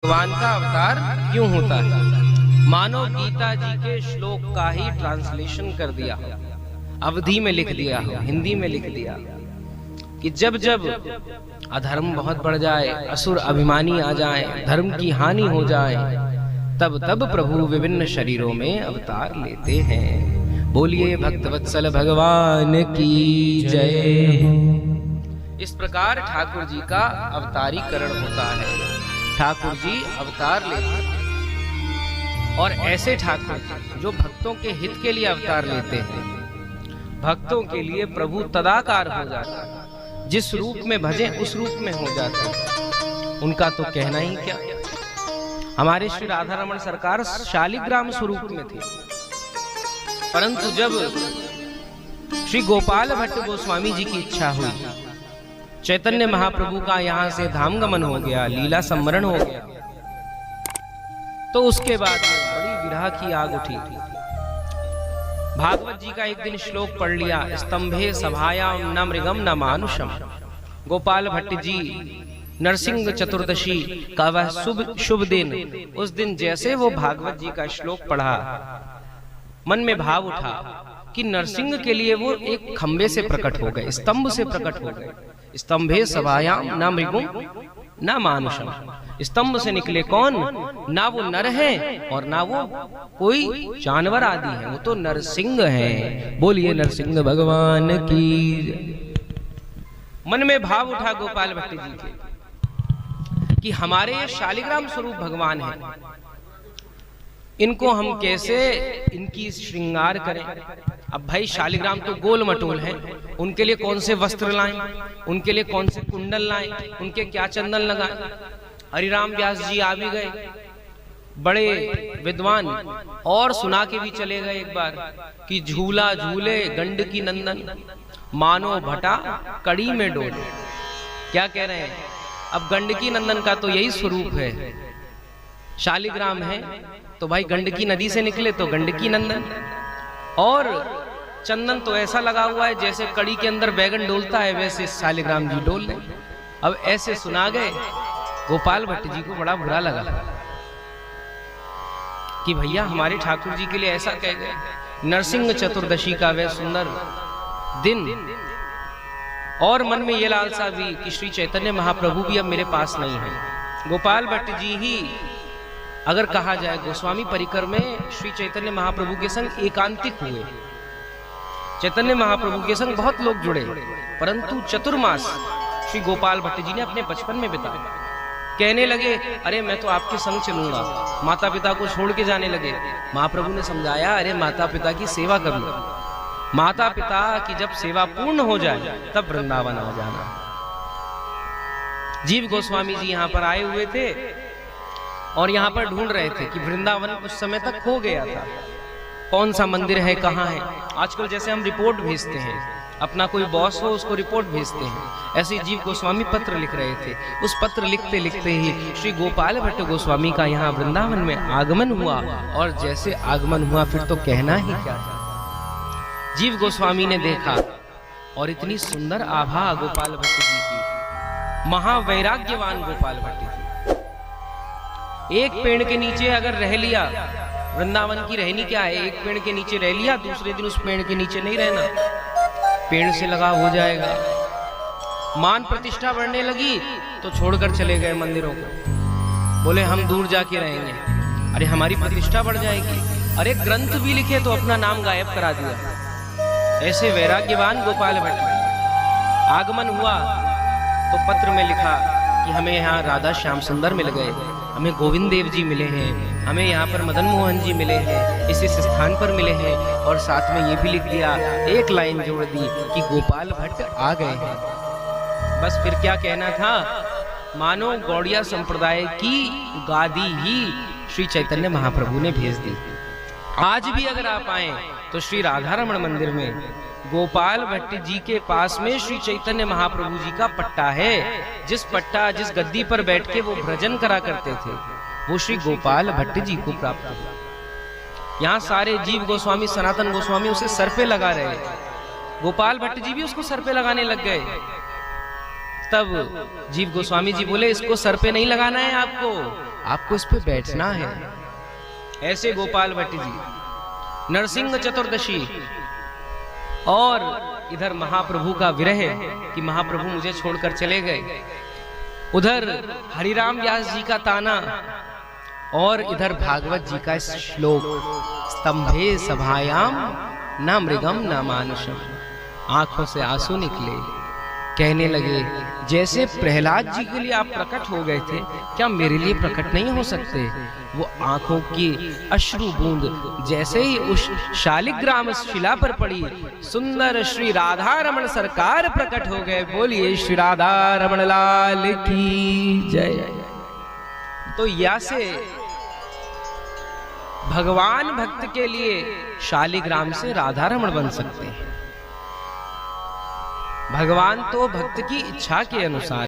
भगवान का अवतार क्यों होता है। मानो गीता जी के श्लोक का ही ट्रांसलेशन कर दिया, अवधि में लिख दिया, हिंदी में लिख दिया कि जब जब अधर्म बहुत बढ़ जाए, असुर अभिमानी आ जाए, धर्म की हानि हो जाए, तब तब प्रभु विभिन्न शरीरों में अवतार लेते हैं। बोलिए भक्तवत्सल भगवान की जय। इस प्रकार ठाकुर जी का अवतारीकरण होता है। ठाकुर जी अवतार लेते हैं और ऐसे ठाकुर जो भक्तों के हित के लिए अवतार लेते हैं, भक्तों के लिए प्रभु तदाकार हो जाता है, जिस रूप में भजे उस रूप में हो जाते हैं, उनका तो कहना ही क्या। हमारे श्री राधा रमण सरकार शालिग्राम स्वरूप में थे, परंतु जब श्री गोपाल भट्ट गोस्वामी जी की इच्छा हुई, चैतन्य महाप्रभु का यहाँ से धाम गमन हो गया, लीला सम्मरण हो गया, तो उसके बाद बड़ी विरह की आग उठी। भागवत जी का एक दिन श्लोक पढ़ लिया, स्तंभे सभायाम न मृगम न मानुषम। गोपाल भट्ट जी नरसिंह चतुर्दशी का वह शुभ दिन, उस दिन जैसे वो भागवत जी का श्लोक पढ़ा, मन में भाव उठा कि नरसिंह के लिए वो एक खंबे से प्रकट हो गए, स्तंभ से प्रकट हो गए। स्तंभे सभायाम न मृगुम न मानुषम। स्तंभ से निकले कौन? ना वो नर है और ना वो कोई जानवर आदि है, वो तो नरसिंह है। बोलिए नरसिंह भगवान की। मन में भाव उठा गोपाल भट्ट जी के कि हमारे ये शालिग्राम स्वरूप भगवान है, इनको हम कैसे इनकी श्रृंगार करें। अब भाई शालिग्राम तो गोल मटोल हैं, उनके लिए कौन से वस्त्र लाएं, उनके लिए कौन से कुंडल लाएं, उनके क्या चंदन लगाएं। हरिराम व्यास जी आ भी गए, बड़े विद्वान, और सुना के भी चले गए एक बार कि झूला झूले गंडकी नंदन, मानो भटा कड़ी में डोले। क्या कह रहे हैं? अब गंडकी नंदन का तो यही स्वरूप है, शालिग्राम है तो भाई गंडकी नदी से निकले तो गंडकी नंदन, और चंदन तो ऐसा लगा हुआ है जैसे कड़ी के अंदर बैगन डोलता है, वैसे शालिग्राम जी डोल रहे। अब ऐसे सुना गए, गोपाल भट्ट जी को बड़ा बुरा लगा कि भैया हमारे ठाकुर जी के लिए ऐसा कह गए। नरसिंह चतुर्दशी का वह सुंदर दिन, और मन में ये लालसा भी कि श्री चैतन्य महाप्रभु भी अब मेरे पास नहीं है। गोपाल भट्ट जी ही अगर कहा जाए गोस्वामी परिकर में श्री चैतन्य महाप्रभु के संग एकांतिक हुए। चैतन्य महाप्रभु के संग बहुत लोग जुड़े, परंतु चतुर्मास श्री गोपाल भट्ट जी ने अपने बचपन में बिताया। कहने लगे, अरे मैं तो आपके संग चलूंगा। माता पिता को छोड़ के जाने लगे। महाप्रभु ने समझाया, अरे माता पिता की सेवा कर लो, माता पिता की जब सेवा पूर्ण हो जाए तब वृंदावन आ जाना। जीव गोस्वामी जी यहाँ पर आए हुए थे और यहाँ पर ढूंढ रहे थे कि वृंदावन उस समय तक खो गया था, कौन सा मंदिर है, कहाँ है। आजकल जैसे हम रिपोर्ट भेजते हैं, अपना कोई बॉस हो उसको रिपोर्ट भेजते हैं, ऐसे जीव गोस्वामी पत्र लिख रहे थे। उस पत्र लिखते लिखते ही श्री गोपाल भट्ट गोस्वामी का यहाँ वृंदावन में आगमन हुआ, और जैसे आगमन हुआ फिर तो कहना ही क्या था। जीव गोस्वामी ने देखा और इतनी सुंदर आभा गोपाल भट्ट जी की, महावैराग्यवान गोपाल भट्ट जी। एक पेड़ के नीचे अगर रह लिया, वृंदावन की रहनी क्या है, एक पेड़ के नीचे रह लिया, दूसरे दिन उस पेड़ के नीचे नहीं रहना, पेड़ से लगाव हो जाएगा। मान प्रतिष्ठा बढ़ने लगी तो छोड़कर चले गए मंदिरों को, बोले हम दूर जाके रहेंगे, अरे हमारी प्रतिष्ठा बढ़ जाएगी। अरे ग्रंथ भी लिखे तो अपना नाम गायब करा दिया। ऐसे वैराग्यवान गोपाल भट्ट। आगमन हुआ तो पत्र में लिखा कि हमें यहाँ राधा श्याम सुंदर मिल गए, हमें गोविंद देव जी मिले हैं, हमें यहाँ पर मदन मोहन जी मिले हैं, इस स्थान पर मिले हैं, और साथ में ये भी लिख दिया, एक लाइन जोड़ दी कि गोपाल भट्ट आ गए हैं। बस फिर क्या कहना था, मानो गौड़िया संप्रदाय की गादी ही श्री चैतन्य महाप्रभु ने भेज दी। आज भी अगर आप आए तो श्री राधा रमण मंदिर में गोपाल भट्ट जी के पास में श्री चैतन्य महाप्रभु जी का पट्टा है। जिस गद्दी पर बैठ के वो भजन करा करते थे, वो श्री गोपाल भट्ट जी को प्राप्त हुआ। यहाँ सारे जीव गोस्वामी, सनातन गोस्वामी उसे सर पे लगा रहे, गोपाल भट्ट जी भी उसको सर पे लगाने लग गए। तब जीव गोस्वामी जी बोले, इसको सर पे नहीं लगाना है आपको, आपको इस पे बैठना है। ऐसे गोपाल भट्ट जी, नरसिंह चतुर्दशी, और इधर महाप्रभु का विरह कि महाप्रभु मुझे छोड़कर चले गए, उधर हरिराम व्यास जी का ताना, और इधर भागवत जी का श्लोक, स्तंभे सभायाम न मृगम न मानुषम। आंखों से आंसू निकले, कहने लगे जैसे प्रहलाद जी के लिए आप प्रकट हो गए थे, क्या मेरे लिए प्रकट नहीं हो सकते? वो आंखों की अश्रु बूंद जैसे ही उस शालिग्राम शिला पर पड़ी, सुंदर श्री राधा रमण सरकार प्रकट हो गए। बोलिए श्री राधा रमण लाल की जय। तो या से भगवान भक्त के लिए शालिग्राम से राधा रमण बन सकते हैं। भगवान तो भक्त की इच्छा के अनुसार